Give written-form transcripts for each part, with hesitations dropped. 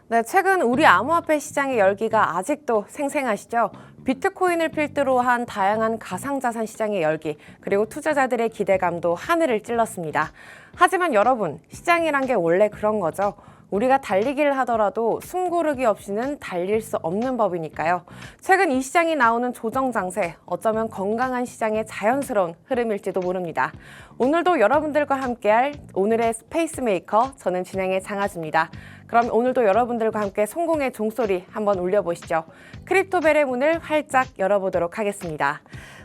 네, 최근 우리 암호화폐 시장의 열기가 아직도 생생하시죠? 비트코인을 필두로 한 다양한 가상자산 시장의 열기, 그리고 투자자들의 기대감도 하늘을 찔렀습니다. 하지만 여러분, 시장이란 게 원래 그런 거죠. 우리가 달리기를 하더라도 숨 고르기 없이는 달릴 수 없는 법이니까요. 최근 이 시장이 나오는 조정 장세, 어쩌면 건강한 시장의 자연스러운 흐름일지도 모릅니다. 오늘도 여러분들과 함께할 오늘의 스페이스메이커, 저는 진행의 장하주입니다. 그럼 오늘도 여러분들과 함께 성공의 종소리 한번 울려보시죠. 크립토벨의 문을 활짝 열어보도록 하겠습니다.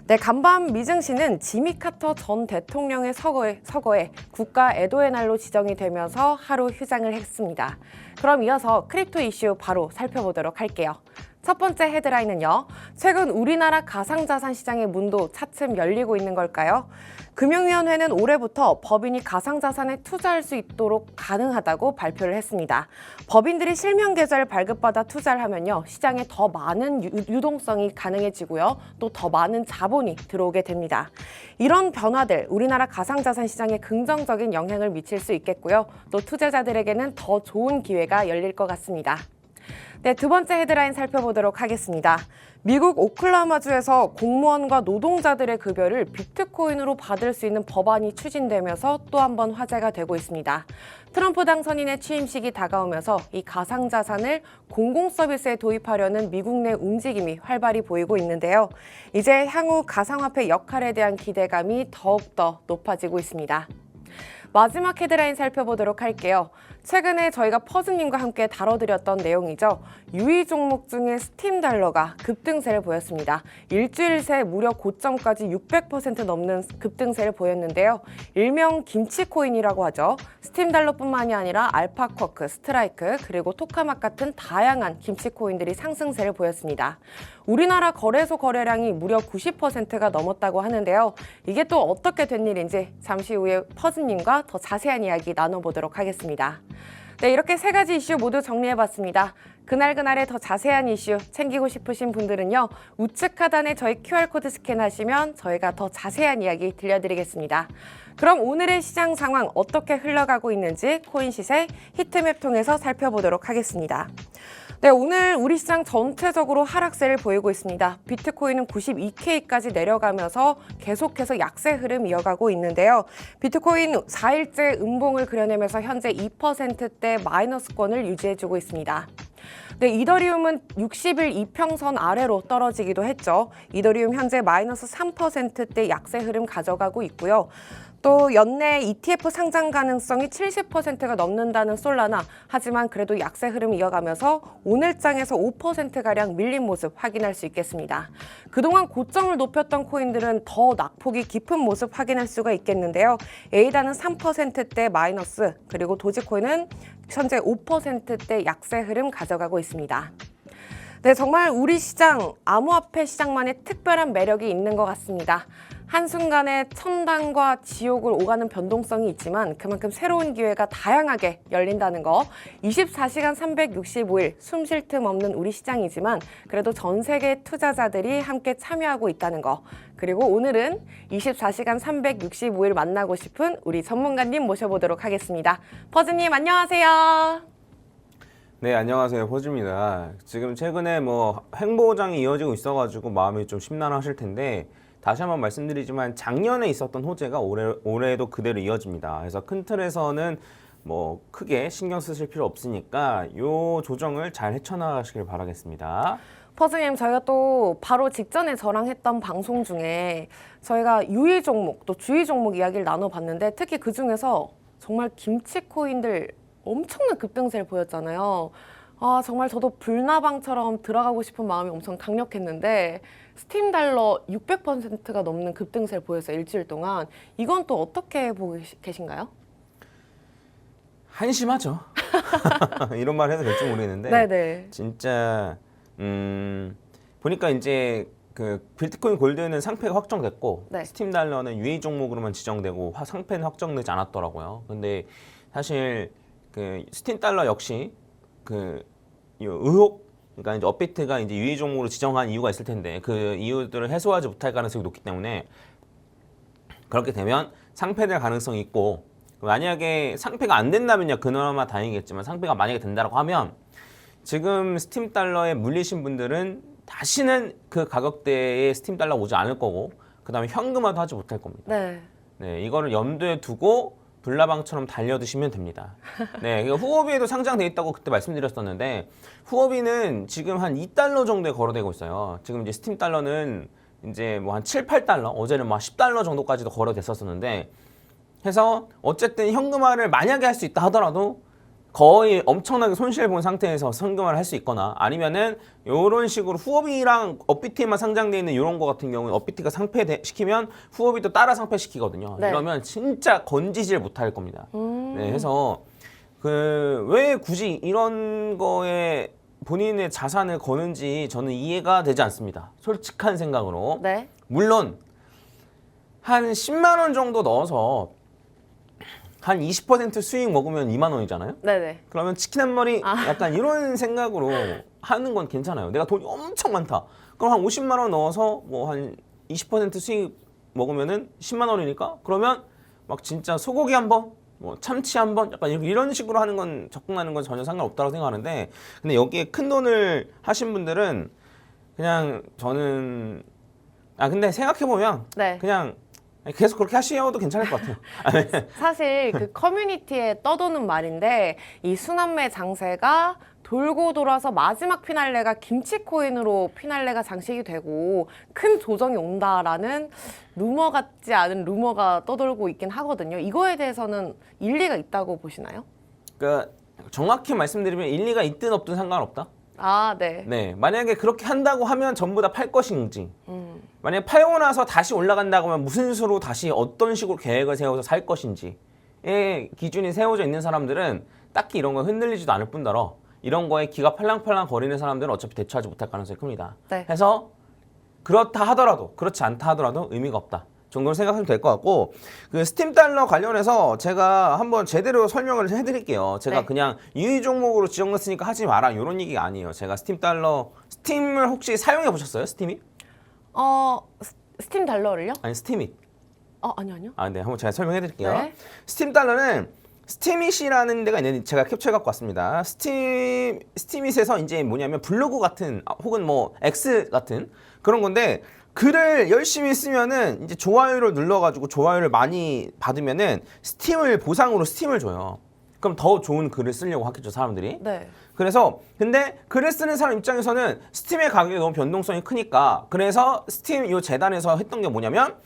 네, 간밤 미증시는 지미 카터 전 대통령의 서거에 국가 애도의 날로 지정이 되면서 하루 휴장을 했습니다. 그럼 이어서 크립토 이슈 바로 살펴보도록 할게요. 첫 번째 헤드라인은요. 최근 우리나라 가상자산 시장의 문도 차츰 열리고 있는 걸까요? 금융위원회는 올해부터 법인이 가상자산에 투자할 수 있도록 가능하다고 발표를 했습니다. 법인들이 실명 계좌를 발급받아 투자를 하면요. 시장에 더 많은 유동성이 가능해지고요. 또 더 많은 자본이 들어오게 됩니다. 이런 변화들, 우리나라 가상자산 시장에 긍정적인 영향을 미칠 수 있겠고요. 또 투자자들에게는 더 좋은 기회가 열릴 것 같습니다. 네, 두 번째 헤드라인 살펴보도록 하겠습니다. 미국 오클라호마주에서 공무원과 노동자들의 급여를 비트코인으로 받을 수 있는 법안이 추진되면서 또 한 번 화제가 되고 있습니다. 트럼프 당선인의 취임식이 다가오면서 이 가상자산을 공공서비스에 도입하려는 미국 내 움직임이 활발히 보이고 있는데요. 이제 향후 가상화폐 역할에 대한 기대감이 더욱더 높아지고 있습니다. 마지막 헤드라인 살펴보도록 할게요. 최근에 저희가 퍼즈님과 함께 다뤄드렸던 내용이죠. 유의 종목 중에 스팀 달러가 급등세를 보였습니다. 일주일 새 무려 고점까지 600% 넘는 급등세를 보였는데요. 일명 김치코인이라고 하죠. 스팀 달러뿐만이 아니라 알파쿼크, 스트라이크, 그리고 토카막 같은 다양한 김치코인들이 상승세를 보였습니다. 우리나라 거래소 거래량이 무려 90%가 넘었다고 하는데요. 이게 또 어떻게 된 일인지 잠시 후에 퍼즈님과 더 자세한 이야기 나눠보도록 하겠습니다. 네, 이렇게 세 가지 이슈 모두 정리해봤습니다. 그날그날의 더 자세한 이슈 챙기고 싶으신 분들은요. 우측 하단에 저희 QR코드 스캔하시면 저희가 더 자세한 이야기 들려드리겠습니다. 그럼 오늘의 시장 상황 어떻게 흘러가고 있는지 코인 시세 히트맵 통해서 살펴보도록 하겠습니다. 네, 오늘 우리 시장 전체적으로 하락세를 보이고 있습니다. 비트코인은 92K까지 내려가면서 계속해서 약세 흐름 이어가고 있는데요. 비트코인 4일째 음봉을 그려내면서 현재 2%대 마이너스권을 유지해주고 있습니다. 네, 이더리움은 60일 이평선 아래로 떨어지기도 했죠. 이더리움 현재 마이너스 3%대 약세 흐름 가져가고 있고요. 또 연내 ETF 상장 가능성이 70%가 넘는다는 솔라나, 하지만 그래도 약세 흐름 이어가면서 오늘장에서 5%가량 밀린 모습 확인할 수 있겠습니다. 그동안 고점을 높였던 코인들은 더 낙폭이 깊은 모습 확인할 수가 있겠는데요. 에이다는 3%대 마이너스, 그리고 도지코인은 현재 5%대 약세 흐름 가져가고 있습니다. 네, 정말 우리 시장, 암호화폐 시장만의 특별한 매력이 있는 것 같습니다. 한순간에 천당과 지옥을 오가는 변동성이 있지만 그만큼 새로운 기회가 다양하게 열린다는 거. 24시간 365일 숨 쉴 틈 없는 우리 시장이지만 그래도 전 세계 투자자들이 함께 참여하고 있다는 거. 그리고 오늘은 24시간 365일 만나고 싶은 우리 전문가님 모셔보도록 하겠습니다. 퍼즈님 안녕하세요. 네, 안녕하세요. 퍼즈입니다. 지금 최근에 횡보장이 이어지고 있어가지고 마음이 좀 심란하실 텐데 다시 한번 말씀드리지만 작년에 있었던 호재가 올해도 그대로 이어집니다. 그래서 큰 틀에서는 크게 신경 쓰실 필요 없으니까 요 조정을 잘 헤쳐나가시길 바라겠습니다. 퍼즈님, 저희가 또 바로 직전에 저랑 했던 방송 중에 저희가 유의 종목, 또 주의 종목 이야기를 나눠봤는데 특히 그중에서 정말 김치코인들 엄청난 급등세를 보였잖아요. 정말 저도 불나방처럼 들어가고 싶은 마음이 엄청 강력했는데 스팀 달러 600%가 넘는 급등세를 보였어요. 일주일 동안. 이건 또 어떻게 보고 계신가요? 한심하죠. 이런 말 해도 될지 모르겠는데 네네. 진짜 보니까 이제 그 비트코인 골드는 상패가 확정됐고 네. 스팀 달러는 유의 종목으로만 지정되고 상패는 확정되지 않았더라고요. 근데 사실 그 스팀 달러 역시 그 의혹, 그러니까 이제 업비트가 이제 유의 종목으로 지정한 이유가 있을 텐데 그 이유들을 해소하지 못할 가능성이 높기 때문에 그렇게 되면 상패될 가능성이 있고, 만약에 상패가 안 된다면요 그나마 다행이겠지만 상패가 만약에 된다고 하면 지금 스팀 달러에 물리신 분들은 다시는 그 가격대의 스팀 달러 오지 않을 거고 그다음에 현금화도 하지 못할 겁니다. 네. 네, 이거를 염두에 두고 불나방처럼 달려드시면 됩니다. 네, 그러니까 후오비에도 상장돼 있다고 그때 말씀드렸었는데 후오비는 지금 한 2달러 정도에 거래되고 있어요. 지금 이제 스팀 달러는 이제 뭐 한 7, 8달러, 어제는 뭐 10달러 정도까지도 거래됐었었는데 해서 어쨌든 현금화를 만약에 할 수 있다 하더라도 거의 엄청나게 손실 본 상태에서 현금화를 할 수 있거나 아니면은 이런 식으로 후오비랑 업비트에만 상장돼 있는 이런 거 같은 경우는 업비트가 상폐시키면 후오비도 따라 상폐시키거든요. 네. 이러면 진짜 건지질 못할 겁니다. 네, 해서 그 왜 굳이 이런 거에 본인의 자산을 거는지 저는 이해가 되지 않습니다. 솔직한 생각으로. 네. 물론 한 10만 원 정도 넣어서 한 20% 수익 먹으면 2만 원이잖아요. 네네. 그러면 치킨 한 마리 약간 이런 생각으로 하는 건 괜찮아요. 내가 돈이 엄청 많다. 그럼 한 50만 원 넣어서 뭐 한 20% 수익 먹으면은 10만 원이니까 그러면 막 진짜 소고기 한 번, 뭐 참치 한 번, 약간 이런 식으로 하는 건 접근하는 건 전혀 상관없다고 생각하는데 근데 여기에 큰 돈을 하신 분들은 그냥 저는 근데 생각해 보면 네. 그냥 계속 그렇게 하셔도 괜찮을 것 같아요. 사실 그 커뮤니티에 떠도는 말인데 이 순환매 장세가 돌고 돌아서 마지막 피날레가 김치코인으로 피날레가 장식이 되고 큰 조정이 온다라는 루머 같지 않은 루머가 떠돌고 있긴 하거든요. 이거에 대해서는 일리가 있다고 보시나요? 그러니까 정확히 말씀드리면 일리가 있든 없든 상관없다. 아, 네. 네, 만약에 그렇게 한다고 하면 전부 다 팔 것인지, 만약에 팔고 나서 다시 올라간다고 하면 무슨 수로 다시 어떤 식으로 계획을 세워서 살 것인지의 기준이 세워져 있는 사람들은 딱히 이런 거 흔들리지도 않을 뿐더러 이런 거에 기가 팔랑팔랑 거리는 사람들은 어차피 대처하지 못할 가능성이 큽니다. 네. 해서 그렇다 하더라도 그렇지 않다 하더라도 의미가 없다 정도로 생각하면 될 것 같고 그 스팀 달러 관련해서 제가 한번 제대로 설명을 해드릴게요. 제가 네. 그냥 유의 종목으로 지정했으니까 하지 마라 이런 얘기가 아니에요. 제가 스팀을 혹시 사용해 보셨어요? 스팀이? 스팀 달러를요? 아니 스팀이. 아니요. 네, 한번 제가 설명해 드릴게요. 네. 스팀 달러는 스팀잇이라는 데가 있는데 제가 캡처해 갖고 왔습니다. 스팀잇에서 이제 뭐냐면 블로그 같은 혹은 뭐 X 같은 그런 건데 글을 열심히 쓰면은 이제 좋아요를 눌러가지고 좋아요를 많이 받으면은 스팀을 보상으로 스팀을 줘요. 그럼 더 좋은 글을 쓰려고 하겠죠 사람들이. 네. 그래서 근데 글을 쓰는 사람 입장에서는 스팀의 가격이 너무 변동성이 크니까 그래서 스팀 이 재단에서 했던 게 뭐냐면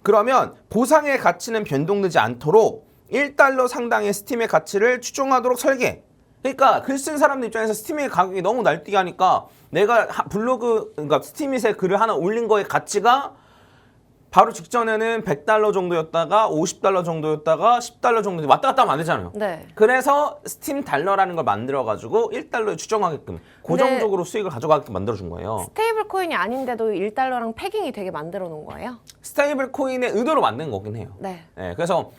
그러면 보상의 가치는 변동되지 않도록 1달러 상당의 스팀의 가치를 추종하도록 설계. 그러니까 글 쓴 사람들 입장에서 스팀의 가격이 너무 날뛰게 하니까 내가 그러니까 스팀잇에 글을 하나 올린 거의 가치가 바로 직전에는 100달러 정도였다가 50달러 정도였다가 10달러 정도 왔다 갔다 하면 안 되잖아요. 네. 그래서 스팀 달러라는 걸 만들어가지고 1달러에 추정하게끔 고정적으로 수익을 가져가게끔 만들어준 거예요. 스테이블 코인이 아닌데도 1달러랑 패깅이 되게 만들어 놓은 거예요? 스테이블 코인의 의도로 만든 거긴 해요. 네. 그래서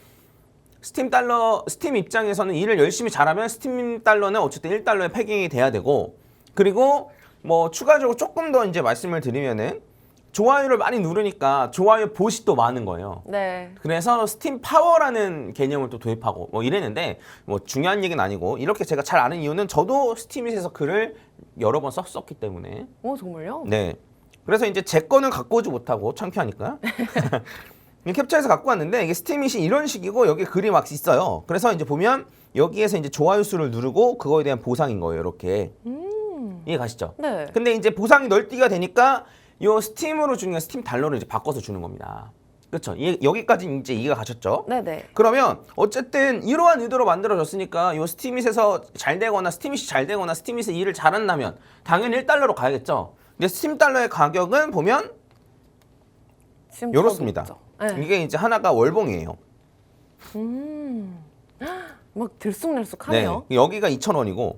스팀 입장에서는 일을 열심히 잘하면 스팀 달러는 어쨌든 1달러에 패깅이 돼야 되고 그리고 뭐 추가적으로 조금 더 이제 말씀을 드리면은 좋아요를 많이 누르니까 좋아요 봇이 또 많은 거예요. 네. 그래서 스팀 파워라는 개념을 또 도입하고 뭐 이랬는데 뭐 중요한 얘기는 아니고 이렇게 제가 잘 아는 이유는 저도 스팀잇에서 글을 여러 번 썼기 때문에. 정말요? 네. 그래서 이제 제 거는 갖고 오지 못하고 창피하니까 캡처해서 갖고 왔는데 이게 스팀잇이 이런 식이고 여기 글이 막 있어요. 그래서 이제 보면 여기에서 이제 좋아요 수를 누르고 그거에 대한 보상인 거예요. 이렇게. 이해 가시죠? 네. 근데 이제 보상이 널뛰기가 되니까 요 스팀으로 주는 게 스팀 달러를 이제 바꿔서 주는 겁니다. 그렇죠? 여기까지 이제 이해가 가셨죠? 네네. 그러면 어쨌든 이러한 의도로 만들어졌으니까 요 스팀잇에서 잘 되거나 스팀잇이 잘 되거나 스팀잇에서 일을 잘한다면 당연히 1달러로 가야겠죠. 근데 스팀 달러의 가격은 보면 요렇습니다. 네. 이게 이제 하나가 월봉이에요. 막 들쑥날쑥하네요. 네. 여기가 2,000원이고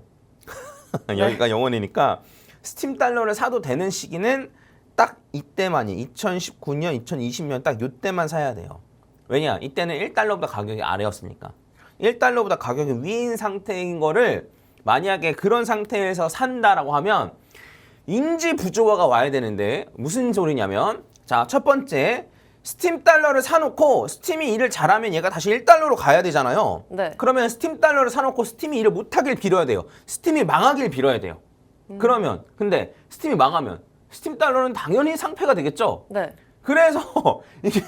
여기가 0원이니까 스팀 달러를 사도 되는 시기는 딱 이때만이 2019년, 2020년 딱 이때만 사야 돼요. 왜냐? 이때는 1달러보다 가격이 아래였으니까. 1달러보다 가격이 위인 상태인 거를 만약에 그런 상태에서 산다라고 하면 인지 부조화가 와야 되는데 무슨 소리냐면 자, 첫 번째 스팀 달러를 사놓고 스팀이 일을 잘하면 얘가 다시 1달러로 가야 되잖아요. 네. 그러면 스팀 달러를 사놓고 스팀이 일을 못하길 빌어야 돼요. 스팀이 망하길 빌어야 돼요. 그러면 근데 스팀이 망하면 스팀 달러는 당연히 상패가 되겠죠. 네. 그래서 이게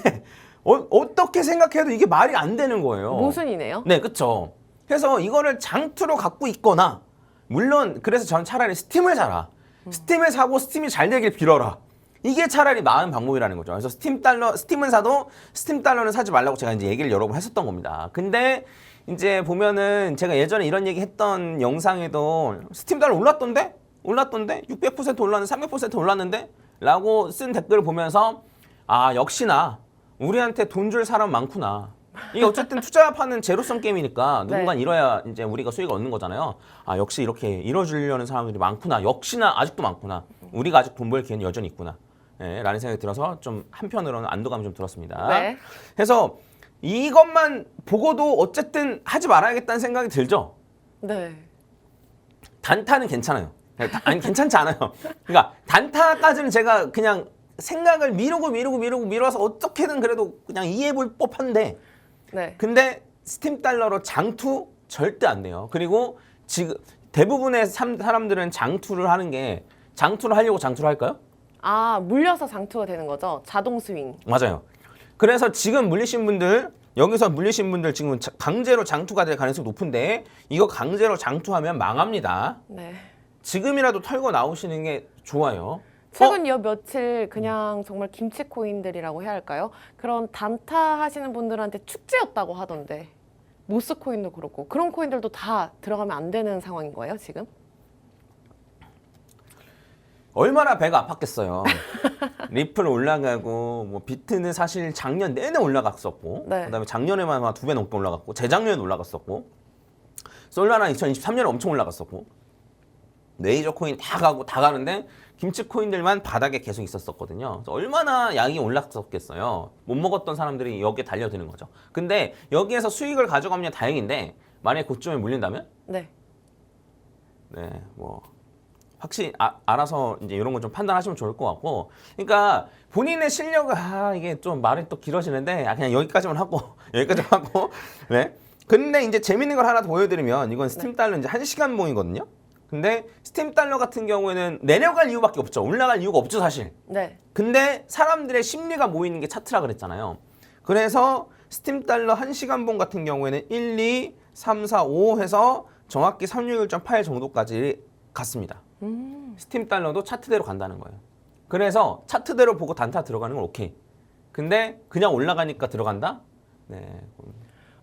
어떻게 생각해도 이게 말이 안 되는 거예요. 모순이네요. 네, 그렇죠. 그래서 이거를 장투로 갖고 있거나 물론 그래서 전 차라리 스팀을 사라. 스팀을 사고 스팀이 잘 되길 빌어라. 이게 차라리 나은 방법이라는 거죠. 그래서 스팀은 사도 스팀 달러는 사지 말라고 제가 이제 얘기를 여러 번 했었던 겁니다. 근데 이제 보면은 제가 예전에 이런 얘기 했던 영상에도 스팀 달러 올랐던데? 600% 올랐는데 300% 올랐는데? 라고 쓴 댓글을 보면서 아, 역시나 우리한테 돈 줄 사람 많구나. 이게 어쨌든 투자파는 제로섬 게임이니까 누군가 네. 잃어야 이제 우리가 수익을 얻는 거잖아요. 아, 역시 이렇게 잃어주려는 사람들이 많구나. 역시나 아직도 많구나. 우리가 아직 돈 벌 기회는 여전히 있구나. 네, 라는 생각이 들어서 좀 한편으로는 안도감이 좀 들었습니다. 네. 그래서 이것만 보고도 어쨌든 하지 말아야겠다는 생각이 들죠. 네. 단타는 괜찮아요. 아니, 괜찮지 않아요. 그러니까 단타까지는 제가 그냥 생각을 미뤄서 어떻게든 그래도 그냥 이해해볼 법한데 네. 근데 스팀 달러로 장투 절대 안 돼요. 그리고 지금 대부분의 사람들은 장투를 하는 게 장투를 하려고 장투를 할까요? 아, 물려서 장투가 되는 거죠? 자동 스윙. 맞아요. 그래서 지금 물리신 분들 여기서 물리신 분들 지금 강제로 장투가 될 가능성이 높은데 이거 강제로 장투하면 망합니다. 네. 지금이라도 털고 나오시는 게 좋아요. 최근 여 며칠 그냥 정말 김치 코인들이라고 해야 할까요? 그런 단타 하시는 분들한테 축제였다고 하던데 모스 코인도 그렇고 그런 코인들도 다 들어가면 안 되는 상황인 거예요, 지금? 얼마나 배가 아팠겠어요. 리플 올라가고 뭐 비트는 사실 작년 내내 올라갔었고 네. 그다음에 작년에만 한 2배 넘게 올라갔고 재작년에도 올라갔었고 솔라나 2023년에 엄청 올라갔었고 메이저 코인 다 가고 다 가는데 김치 코인들만 바닥에 계속 있었었거든요. 그래서 얼마나 양이 올랐었겠어요. 못 먹었던 사람들이 여기에 달려드는 거죠. 근데 여기에서 수익을 가져가면 다행인데 만약에 고점에 물린다면 네. 네, 뭐 확실히 알아서 이제 이런 거 좀 판단하시면 좋을 것 같고, 그러니까 본인의 실력을 이게 좀 말이 또 길어지는데 그냥 여기까지만 하고 네. 근데 이제 재밌는 걸 하나 더 보여드리면 이건 스팀 달러 이제 1시간 봉이거든요. 근데 스팀 달러 같은 경우에는 내려갈 이유밖에 없죠. 올라갈 이유가 없죠, 사실. 네. 근데 사람들의 심리가 모이는 게 차트라 그랬잖아요. 그래서 스팀 달러 1시간 봉 같은 경우에는 1, 2, 3, 4, 5 해서 정확히 361.8 정도까지 갔습니다. 스팀 달러도 차트대로 간다는 거예요. 그래서 차트대로 보고 단타 들어가는 건 오케이. 근데 그냥 올라가니까 들어간다? 네.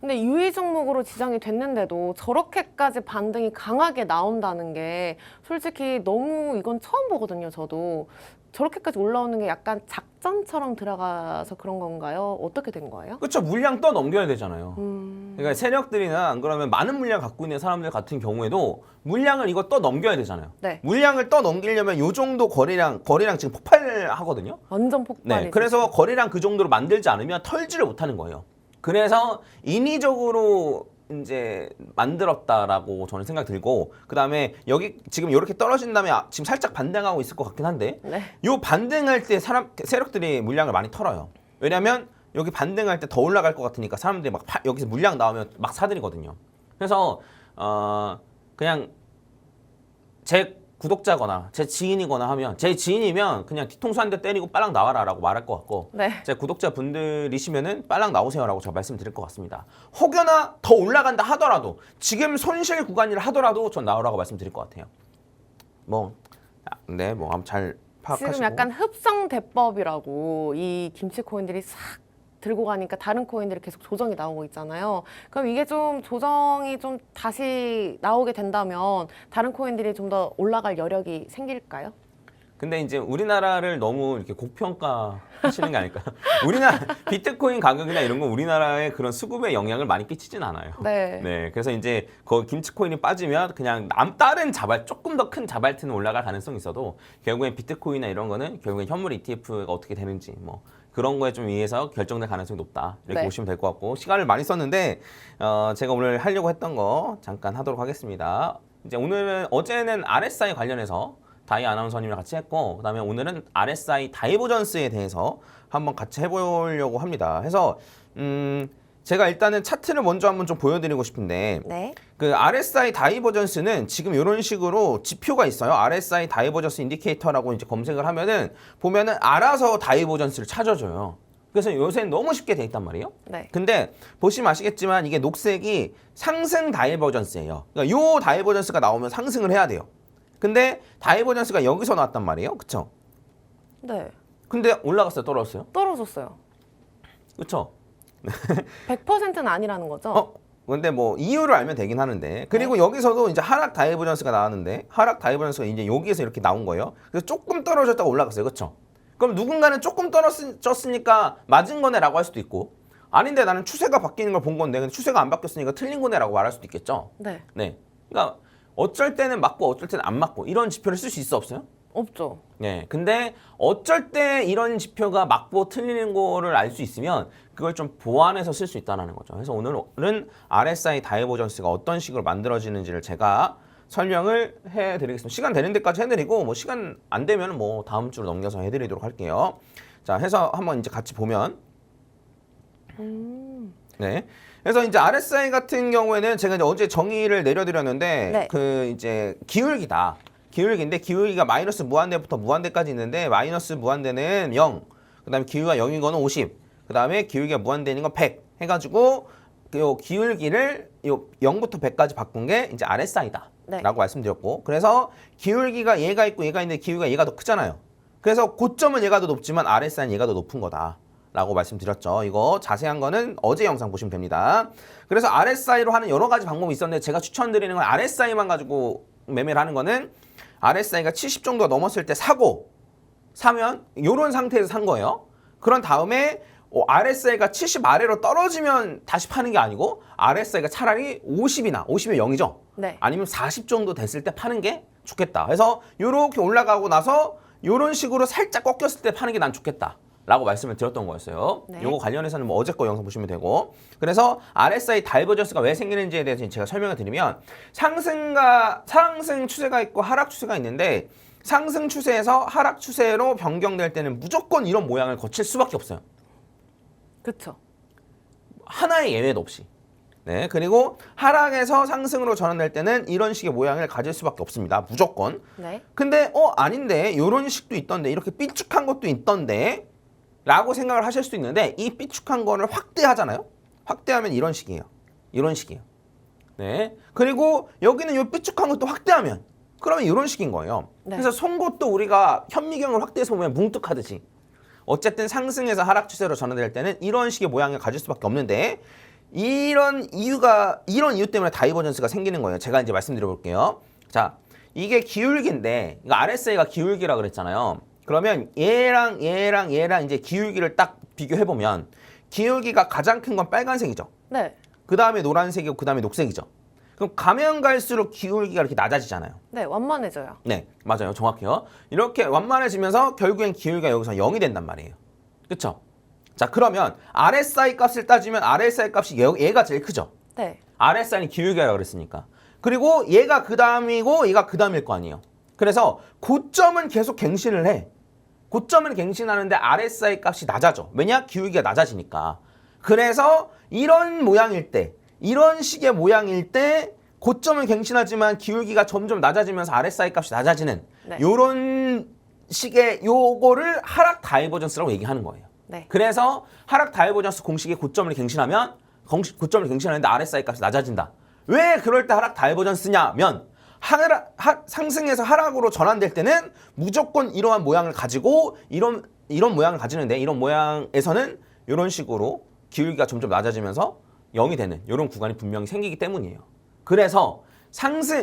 근데 유의 종목으로 지정이 됐는데도 저렇게까지 반등이 강하게 나온다는 게 솔직히 너무 이건 처음 보거든요, 저도. 저렇게까지 올라오는 게 약간 작전처럼 들어가서 그런 건가요? 어떻게 된 거예요? 그렇죠. 물량 떠 넘겨야 되잖아요. 그러니까 세력들이나 안 그러면 많은 물량 갖고 있는 사람들 같은 경우에도 물량을 이거 떠 넘겨야 되잖아요. 네. 물량을 떠 넘기려면 요 정도 거래량 지금 폭발하거든요. 완전 폭발이. 네. 그래서 거래량 그 정도로 만들지 않으면 털지를 못하는 거예요. 그래서 인위적으로 이제 만들었다라고 저는 생각 들고, 그다음에 여기 지금 이렇게 떨어진 다음에 지금 살짝 반등하고 있을 것 같긴 한데 네. 요 반등할 때 세력들이 물량을 많이 털어요. 왜냐면 여기 반등할 때 더 올라갈 것 같으니까 사람들이 막 여기서 물량 나오면 막 사들이거든요. 그래서 그냥 제 구독자거나 제 지인이거나 하면, 제 지인이면 그냥 뒤통수 한 대 때리고 빨랑 나와라라고 말할 것 같고, 네. 제 구독자분들이시면은 빨랑 나오세요라고 제가 말씀드릴 것 같습니다. 혹여나 더 올라간다 하더라도, 지금 손실 구간이라 하더라도 전 나오라고 말씀드릴 것 같아요. 뭐 아무 잘 파악하시고. 지금 약간 흡성 대법이라고 이 김치 코인들이 싹 들고 가니까 다른 코인들이 계속 조정이 나오고 있잖아요. 그럼 이게 좀 조정이 좀 다시 나오게 된다면 다른 코인들이 좀 더 올라갈 여력이 생길까요? 근데 이제 우리나라를 너무 이렇게 고평가하시는 게 아닐까요? 우리나라 비트코인 가격이나 이런 건 우리나라의 그런 수급에 영향을 많이 끼치진 않아요. 네. 그래서 이제 그 김치코인이 빠지면 그냥 다른 조금 더 큰 자발트는 올라갈 가능성이 있어도 결국엔 비트코인이나 이런 거는 결국엔 현물 ETF가 어떻게 되는지 뭐 그런 거에 좀 의해서 결정될 가능성이 높다. 이렇게 네. 보시면 될 것 같고, 시간을 많이 썼는데 제가 오늘 하려고 했던 거 잠깐 하도록 하겠습니다. 이제 어제는 RSI 관련해서 다이 아나운서님이랑 같이 했고, 그다음에 오늘은 RSI 다이버전스에 대해서 한번 같이 해보려고 합니다. 해서 제가 일단은 차트를 먼저 한번 좀 보여드리고 싶은데, 네. 그 RSI 다이버전스는 지금 이런 식으로 지표가 있어요. RSI 다이버전스 인디케이터라고 이제 검색을 하면은 보면은 알아서 다이버전스를 찾아줘요. 그래서 요새는 너무 쉽게 돼 있단 말이에요. 네. 근데 보시면 아시겠지만 이게 녹색이 상승 다이버전스예요. 그러니까 요 다이버전스가 나오면 상승을 해야 돼요. 근데 다이버전스가 여기서 나왔단 말이에요. 그쵸? 네. 근데 올라갔어요? 떨어졌어요? 떨어졌어요. 그쵸? 100%는 아니라는 거죠? 근데 뭐 이유를 알면 되긴 하는데, 그리고 여기서도 이제 하락 다이버전스가 나왔는데, 하락 다이버전스가 이제 여기에서 이렇게 나온 거예요. 그래서 조금 떨어졌다가 올라갔어요. 그쵸? 그럼 누군가는 조금 떨어졌으니까 맞은 거네라고 할 수도 있고, 아닌데 나는 추세가 바뀌는 걸 본 건데 근데 추세가 안 바뀌었으니까 틀린 거네라고 말할 수도 있겠죠. 네. 네. 그러니까 어쩔 때는 맞고 어쩔 때는 안 맞고 이런 지표를 쓸 수 있어 없어요? 없죠. 네. 근데 어쩔 때 이런 지표가 맞고 틀리는 거를 알 수 있으면 그걸 좀 보완해서 쓸 수 있다는 거죠. 그래서 오늘은 RSI 다이버전스가 어떤 식으로 만들어지는지를 제가 설명을 해드리겠습니다. 시간 되는 데까지 해드리고 뭐 시간 안 되면 뭐 다음 주로 넘겨서 해드리도록 할게요. 자, 해서 한번 이제 같이 보면 네. 그래서 이제 RSI 같은 경우에는 제가 이제 어제 정의를 내려드렸는데 네. 그 이제 기울기다. 기울기인데 기울기가 마이너스 무한대부터 무한대까지 있는데 마이너스 무한대는 0, 그다음에 기울기가 0인 거는 50, 그다음에 기울기가 무한대인 건 100 해가지고 요 기울기를 요 0부터 100까지 바꾼 게 이제 RSI다. 네. 라고 말씀드렸고, 그래서 기울기가 얘가 있고 얘가 있는데 기울기가 얘가 더 크잖아요. 그래서 고점은 얘가 더 높지만 RSI는 얘가 더 높은 거다 라고 말씀드렸죠. 이거 자세한 거는 어제 영상 보시면 됩니다. 그래서 RSI로 하는 여러 가지 방법이 있었는데 제가 추천드리는 건 RSI만 가지고 매매를 하는 거는 RSI가 70 정도가 넘었을 때 사면 이런 상태에서 산 거예요. 그런 다음에 RSI가 70 아래로 떨어지면 다시 파는 게 아니고 RSI가 차라리 50이면 0이죠. 네. 아니면 40 정도 됐을 때 파는 게 좋겠다. 그래서 이렇게 올라가고 나서 이런 식으로 살짝 꺾였을 때 파는 게 난 좋겠다 라고 말씀을 드렸던 거였어요. 네. 요거 관련해서는 뭐 어제 거 영상 보시면 되고, 그래서 RSI 다이버전스가 왜 생기는지에 대해서 제가 설명을 드리면 상승 추세가 있고 하락 추세가 있는데, 상승 추세에서 하락 추세로 변경될 때는 무조건 이런 모양을 거칠 수밖에 없어요. 그쵸. 하나의 예외도 없이. 네, 그리고 하락에서 상승으로 전환될 때는 이런 식의 모양을 가질 수밖에 없습니다. 무조건. 네. 근데 아닌데 이런 식도 있던데 이렇게 삐쭉한 것도 있던데 라고 생각을 하실 수 있는데, 이 삐쭉한 거를 확대하잖아요. 확대하면 이런 식이에요. 이런 식이에요. 네. 그리고 여기는 이 삐쭉한 것도 확대하면 그러면 이런 식인 거예요. 네. 그래서 송곳도 우리가 현미경을 확대해서 보면 뭉툭하듯이 어쨌든 상승에서 하락 추세로 전환될 때는 이런 식의 모양을 가질 수밖에 없는데, 이런 이유 때문에 다이버전스가 생기는 거예요. 제가 이제 말씀드려 볼게요. 자, 이게 기울기인데, 이거 RSI가 기울기라 그랬잖아요. 그러면 얘랑 이제 기울기를 딱 비교해 보면 기울기가 가장 큰 건 빨간색이죠. 네. 그 다음에 노란색이고 그 다음에 녹색이죠. 그럼 가면 갈수록 기울기가 이렇게 낮아지잖아요. 네, 완만해져요. 네, 맞아요. 정확해요. 이렇게 완만해지면서 결국엔 기울기가 여기서 0이 된단 말이에요. 그쵸? 자, 그러면 RSI 값을 따지면 RSI 값이 얘가 제일 크죠? 네. RSI는 기울기라고 그랬으니까. 그리고 얘가 그 다음이고 얘가 그 다음일 거 아니에요. 그래서 고점은 계속 갱신을 해. 고점은 갱신하는데 RSI 값이 낮아져. 왜냐? 기울기가 낮아지니까. 그래서 이런 모양일 때, 이런 식의 모양일 때 고점을 갱신하지만 기울기가 점점 낮아지면서 RSI 값이 낮아지는 네. 요런 식의 요거를 하락 다이버전스라고 얘기하는 거예요. 네. 그래서 하락 다이버전스 공식의 고점을 갱신하면 고점을 갱신하는데 RSI 값이 낮아진다. 왜 그럴 때 하락 다이버전스냐면 상승에서 하락으로 전환될 때는 무조건 이러한 모양을 가지고 이런 모양을 가지는데, 이런 모양에서는 이런 식으로 기울기가 점점 낮아지면서 0이 되는 이런 구간이 분명히 생기기 때문이에요. 그래서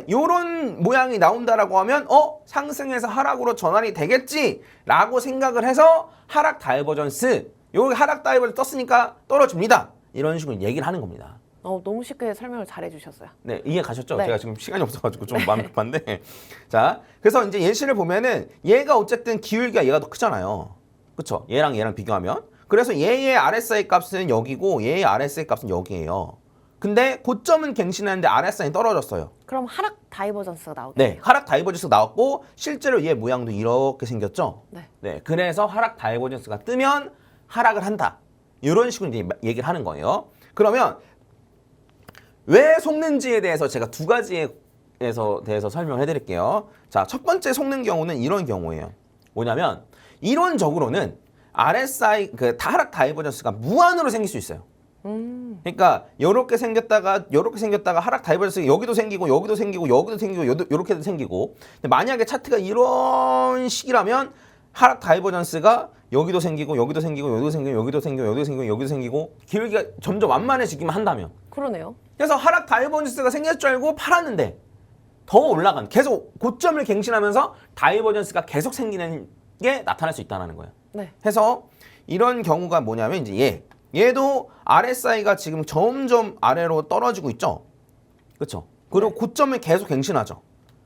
요런 모양이 나온다라고 하면 상승에서 하락으로 전환이 되겠지라고 생각을 해서 하락 다이버전스, 여기 하락 다이버전스 떴으니까 떨어집니다. 이런 식으로 얘기를 하는 겁니다. 너무 쉽게 설명을 잘 해주셨어요. 네, 이해 가셨죠? 네. 제가 지금 시간이 없어가지고 좀 마음이 급한데. 자, 그래서 이제 예시를 보면은 얘가 어쨌든 기울기가 얘가 더 크잖아요. 그쵸? 얘랑 비교하면. 그래서 얘의 RSI 값은 여기고 얘의 RSI 값은 여기예요. 근데 고점은 갱신하는데 RSI는 떨어졌어요. 그럼 하락 다이버전스가 나오겠네요. 네, 하락 다이버전스가 나왔고 실제로 얘 모양도 이렇게 생겼죠. 네. 그래서 하락 다이버전스가 뜨면 하락을 한다. 이런 식으로 이제 얘기를 하는 거예요. 그러면 왜 속는지에 대해서 제가 두 가지에 대해서 설명을 해드릴게요. 자, 첫 번째 속는 경우는 이런 경우예요. 뭐냐면 이론적으로는 RSI 그 하락 다이버전스가 무한으로 생길 수 있어요. 그러니까 요렇게 생겼다가 하락 다이버전스 여기도 생기고 여기도 생기고 여기도 생기고 요렇게도 생기고. 근데 만약에 차트가 이런 식이라면 하락 다이버전스가 여기도 생기고 여기도 생기고 여기도 생기고 여기도 생기고 여기도 생기고 여기도 생기고 길기가 점점 완만해지기만 한다면. 그러네요. 그래서 하락 다이버전스가 생길 줄 알고 팔았는데 더 올라간 계속 고점을 갱신하면서 다이버전스가 계속 생기는 게 나타날 수 있다는 거예요. 네. 해서 이런 경우가 뭐냐면 이제 얘도 RSI가 지금 점점 아래로 떨어지고 있죠. 그렇죠? 그리고 네. 고점을 계속 갱신하죠.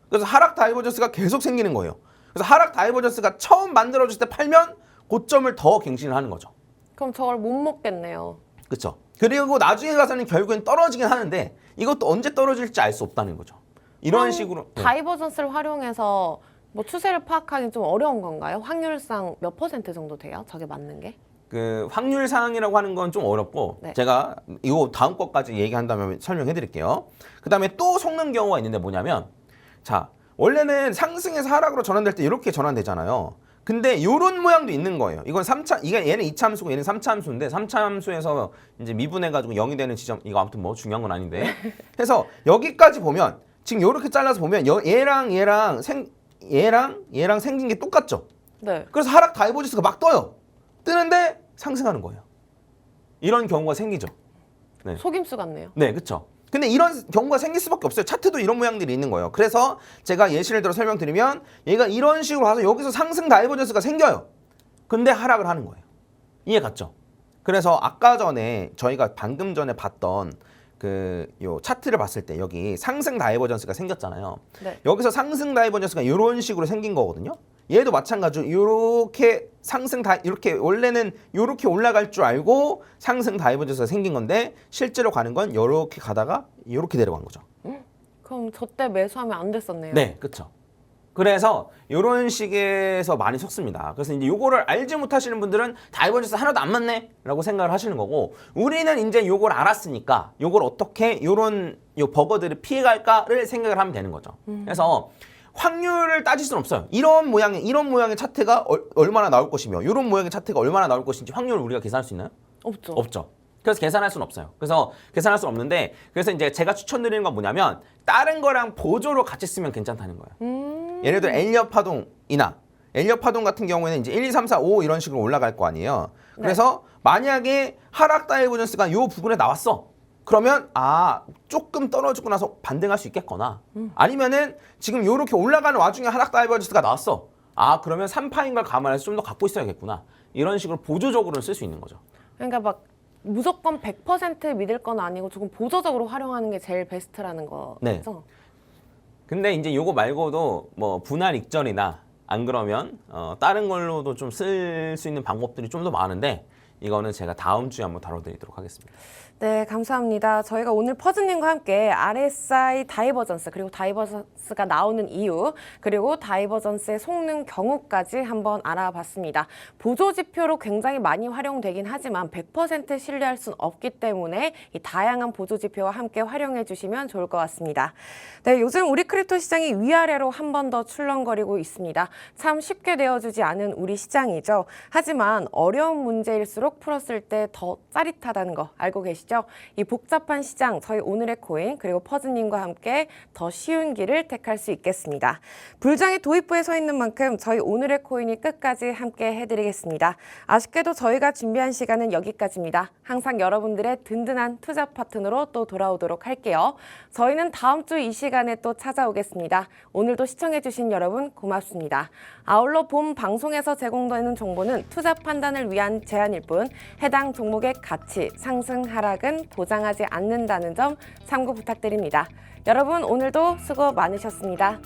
그래서 하락 다이버전스가 계속 생기는 거예요. 그래서 하락 다이버전스가 처음 만들어질 때 팔면 고점을 더 갱신을 하는 거죠. 그럼 저걸 못 먹겠네요. 그렇죠? 그리고 나중에 가서는 결국엔 떨어지긴 하는데 이것도 언제 떨어질지 알 수 없다는 거죠. 이런 그럼 식으로 다이버전스를 활용해서 뭐 추세를 파악하기 좀 어려운 건가요? 확률상 몇 퍼센트 정도 돼요? 저게 맞는 게? 그 확률 상이라고 하는 건 좀 어렵고 네. 제가 이거 다음 것까지 얘기한다면 설명해 드릴게요. 그다음에 또 속는 경우가 있는데 뭐냐면 자, 원래는 상승에서 하락으로 전환될 때 이렇게 전환되잖아요. 근데 요런 모양도 있는 거예요. 이건 3차, 이게 얘는 2차 함수고 얘는 3차 함수인데 3차 함수에서 이제 미분해가지고 0이 되는 지점, 이거 아무튼 뭐 중요한 건 아닌데. 해서 여기까지 보면 지금 요렇게 잘라서 보면 얘랑 생긴 게 똑같죠. 네. 그래서 하락 다이버전스가 막 떠요. 뜨는데 상승하는 거예요. 이런 경우가 생기죠. 네. 속임수 같네요. 네, 그렇죠. 근데 이런 경우가 생길 수밖에 없어요. 차트도 이런 모양들이 있는 거예요. 그래서 제가 예시를 들어 설명드리면 얘가 이런 식으로 와서 여기서 상승 다이버전스가 생겨요. 근데 하락을 하는 거예요. 이해 갔죠? 그래서 아까 전에 저희가 방금 전에 봤던 요 차트를 봤을 때 여기 상승 다이버전스가 생겼잖아요. 네. 여기서 상승 다이버전스가 이런 식으로 생긴 거거든요. 얘도 마찬가지로 이렇게 이렇게 원래는 이렇게 올라갈 줄 알고 상승 다이버전스가 생긴 건데 실제로 가는 건 이렇게 가다가 이렇게 내려간 거죠. 그럼 저 때 매수하면 안 됐었네요. 네, 그렇죠. 그래서 이런 식에서 많이 속습니다. 그래서 이제 요거를 알지 못하시는 분들은 다이버전스 하나도 안 맞네 라고 생각을 하시는 거고, 우리는 이제 요걸 알았으니까 요걸 어떻게 요 버거들을 피해갈까를 생각을 하면 되는 거죠. 그래서 확률을 따질 수는 없어요. 이런 모양의 차트가 얼마나 나올 것이며 이런 모양의 차트가 얼마나 나올 것인지 확률을 우리가 계산할 수 있나요? 없죠. 없죠. 그래서 계산할 수는 없어요. 그래서 계산할 수는 없는데, 그래서 이제 제가 추천드리는 건 뭐냐면 다른 거랑 보조로 같이 쓰면 괜찮다는 거예요. 예를 들어 엘리엇 파동 같은 경우에는 이제 1, 2, 3, 4, 5 이런 식으로 올라갈 거 아니에요. 그래서 만약에 하락 다이버전스가 요 부분에 나왔어. 그러면 조금 떨어지고 나서 반등할 수 있겠거나, 아니면은 지금 요렇게 올라가는 와중에 하락 다이버전스가 나왔어. 그러면 3파인 걸 감안해서 좀 더 갖고 있어야겠구나. 이런 식으로 보조적으로는 쓸 수 있는 거죠. 그러니까 막 무조건 100% 믿을 건 아니고 조금 보조적으로 활용하는 게 제일 베스트라는 거죠. 네. 근데 이제 요거 말고도 뭐 분할 익절이나 안 그러면 다른 걸로도 좀 쓸 수 있는 방법들이 좀 더 많은데, 이거는 제가 다음 주에 한번 다뤄드리도록 하겠습니다. 네, 감사합니다. 저희가 오늘 퍼즈님과 함께 RSI 다이버전스, 그리고 다이버전스가 나오는 이유, 그리고 다이버전스의 속는 경우까지 한번 알아봤습니다. 보조 지표로 굉장히 많이 활용되긴 하지만 100% 신뢰할 수는 없기 때문에 이 다양한 보조 지표와 함께 활용해 주시면 좋을 것 같습니다. 네, 요즘 우리 크립토 시장이 위아래로 한 번 더 출렁거리고 있습니다. 참 쉽게 되어주지 않은 우리 시장이죠. 하지만 어려운 문제일수록 풀었을 때 더 짜릿하다는 거 알고 계시죠? 이 복잡한 시장, 저희 오늘의 코인 그리고 퍼즈님과 함께 더 쉬운 길을 택할 수 있겠습니다. 불장이 도입부에 서 있는 만큼 저희 오늘의 코인이 끝까지 함께 해드리겠습니다. 아쉽게도 저희가 준비한 시간은 여기까지입니다. 항상 여러분들의 든든한 투자 파트너로 또 돌아오도록 할게요. 저희는 다음 주 이 시간에 또 찾아오겠습니다. 오늘도 시청해주신 여러분 고맙습니다. 아울러 본 방송에서 제공되는 정보는 투자 판단을 위한 제안일 뿐 해당 종목의 가치, 상승, 하락은 보장하지 않는다는 점 참고 부탁드립니다. 여러분 오늘도 수고 많으셨습니다.